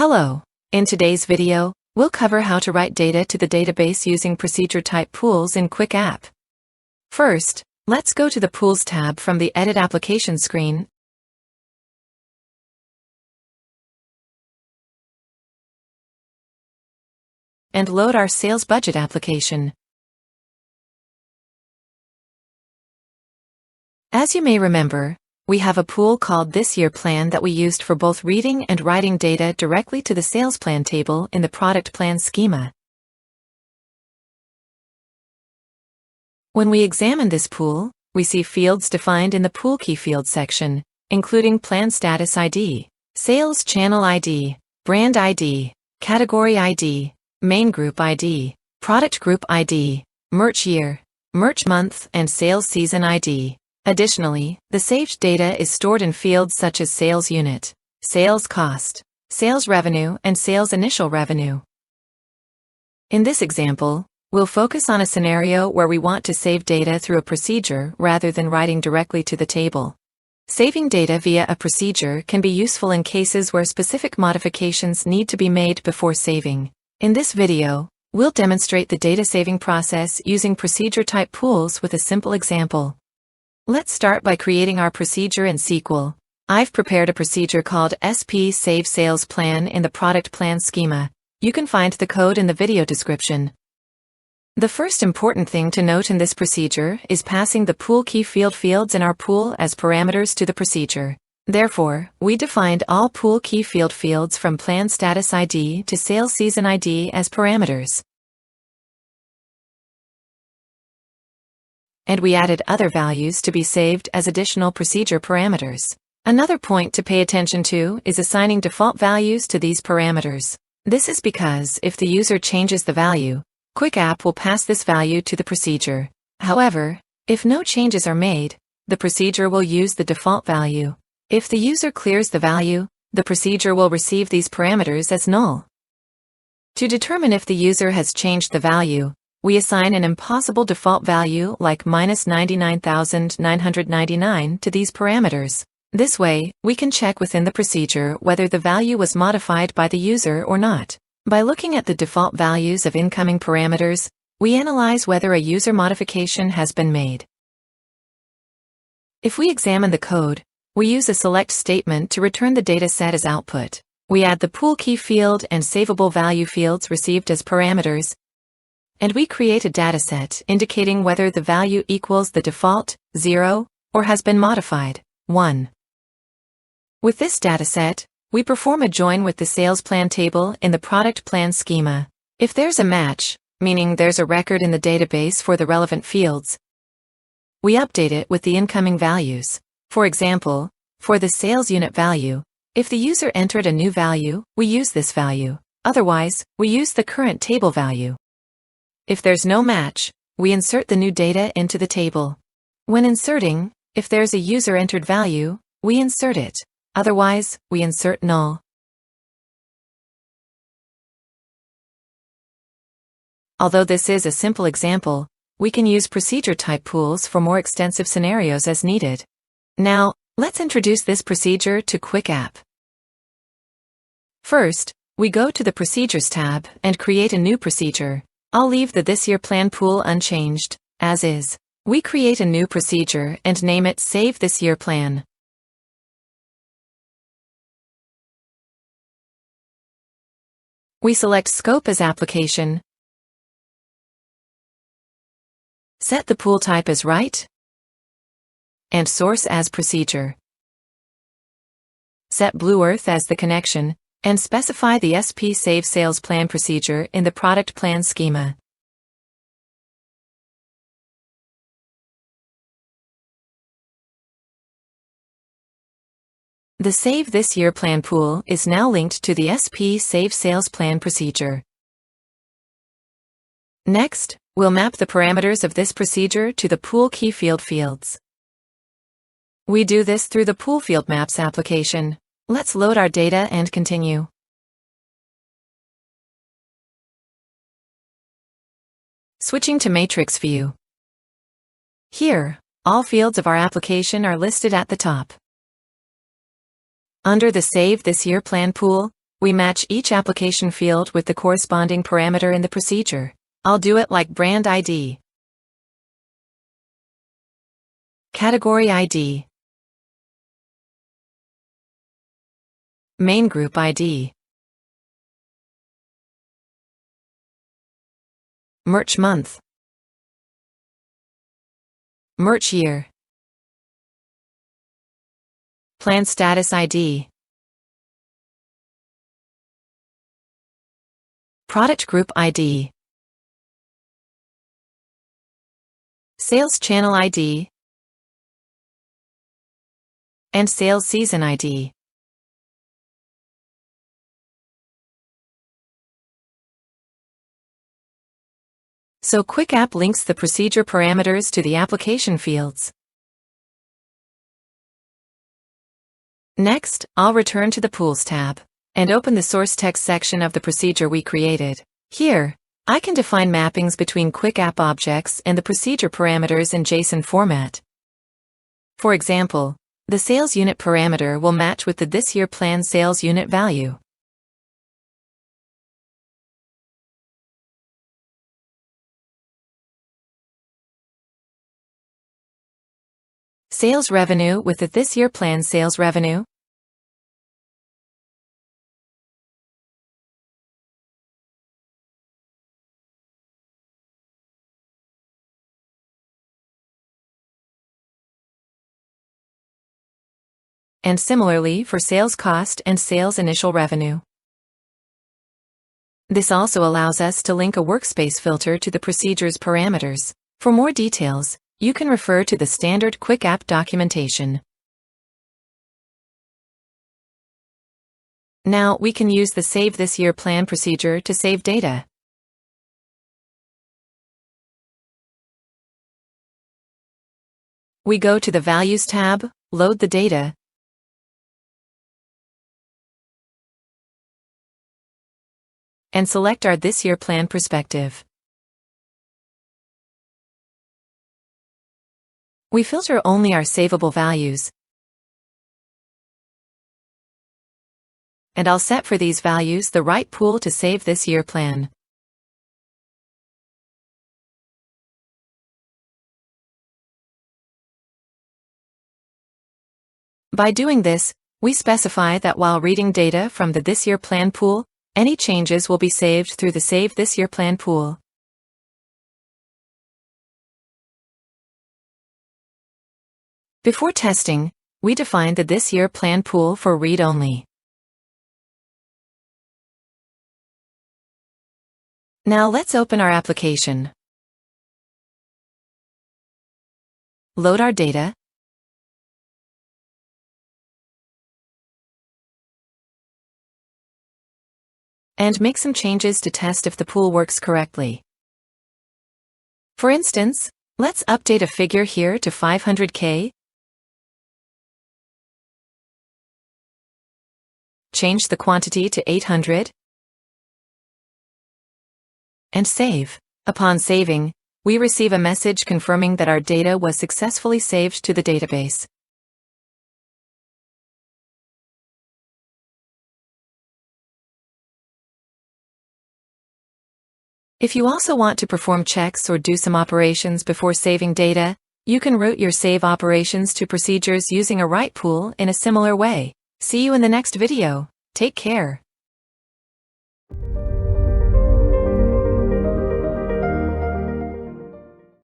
Hello. In today's video, we'll cover how to write data to the database using procedure type pools in QuickApp. First, let's go to the Pools tab from the Edit Application screen and load our sales budget application. As you may remember, we have a pool called This Year Plan that we used for both reading and writing data directly to the sales plan table in the product plan schema. When we examine this pool, we see fields defined in the Pool Key Fields section, including Plan Status ID, Sales Channel ID, Brand ID, Category ID, Main Group ID, Product Group ID, Merch Year, Merch Month, and Sales Season ID. Additionally, the saved data is stored in fields such as Sales Unit, Sales Cost, Sales Revenue, and Sales Initial Revenue. In this example, we'll focus on a scenario where we want to save data through a procedure rather than writing directly to the table. Saving data via a procedure can be useful in cases where specific modifications need to be made before saving. In this video, we'll demonstrate the data saving process using procedure type pools with a simple example. Let's start by creating our procedure in SQL. I've prepared a procedure called SP Save Sales Plan in the product plan schema. You can find the code in the video description. The first important thing to note in this procedure is passing the pool key fields in our pool as parameters to the procedure. Therefore, we defined all pool key fields from Plan Status ID to Sales Season ID as parameters. And we added other values to be saved as additional procedure parameters. Another point to pay attention to is assigning default values to these parameters. This is because if the user changes the value, QuickApp will pass this value to the procedure. However, if no changes are made, the procedure will use the default value. If the user clears the value, the procedure will receive these parameters as null. To determine if the user has changed the value, we assign an impossible default value like -99,999 to these parameters. This way, we can check within the procedure whether the value was modified by the user or not. By looking at the default values of incoming parameters, we analyze whether a user modification has been made. If we examine the code, we use a select statement to return the data set as output. We add the pool key field and savable value fields received as parameters, and we create a dataset indicating whether the value equals the default, 0, or has been modified, 1. With this dataset, we perform a join with the sales plan table in the product plan schema. If there's a match, meaning there's a record in the database for the relevant fields, we update it with the incoming values. For example, for the sales unit value, if the user entered a new value, we use this value. Otherwise, we use the current table value. If there's no match, we insert the new data into the table. When inserting, if there's a user-entered value, we insert it. Otherwise, we insert null. Although this is a simple example, we can use procedure type pools for more extensive scenarios as needed. Now, let's introduce this procedure to QuickApp. First, we go to the Procedures tab and create a new procedure. I'll leave the This Year Plan pool unchanged, as is. We create a new procedure and name it Save This Year Plan. We select Scope as Application, set the pool type as Write, and Source as Procedure. Set Blue Earth as the connection, and specify the SP Save Sales Plan procedure in the product plan schema. The Save This Year Plan pool is now linked to the SP Save Sales Plan procedure. Next, we'll map the parameters of this procedure to the pool key fields. We do this through the Pool Field Maps application. Let's load our data and continue. Switching to Matrix View. Here, all fields of our application are listed at the top. Under the Save This Year Plan pool, we match each application field with the corresponding parameter in the procedure. I'll do it like brand ID, category ID, main group ID, merch month, merch year, plan status ID, product group ID, sales channel ID, and sales season ID. So QuickApp links the procedure parameters to the application fields. Next, I'll return to the Pools tab and open the source text section of the procedure we created. Here, I can define mappings between QuickApp objects and the procedure parameters in JSON format. For example, the sales unit parameter will match with the this year plan sales unit value. Sales revenue with the this year plan sales revenue. And similarly for sales cost and sales initial revenue. This also allows us to link a workspace filter to the procedure's parameters. For more details, you can refer to the standard QuickApp documentation. Now we can use the Save This Year Plan procedure to save data. We go to the Values tab, load the data, and select our This Year Plan perspective. We filter only our savable values, and I'll set for these values the right pool to save this year plan. By doing this, we specify that while reading data from the This Year Plan pool, any changes will be saved through the Save This Year Plan pool. Before testing, we defined the This Year Plan pool for read only. Now let's open our application. Load our data. And make some changes to test if the pool works correctly. For instance, let's update a figure here to 500K. Change the quantity to 800. And save. Upon saving, we receive a message confirming that our data was successfully saved to the database. If you also want to perform checks or do some operations before saving data, you can route your save operations to procedures using a write pool in a similar way. See you in the next video. Take care.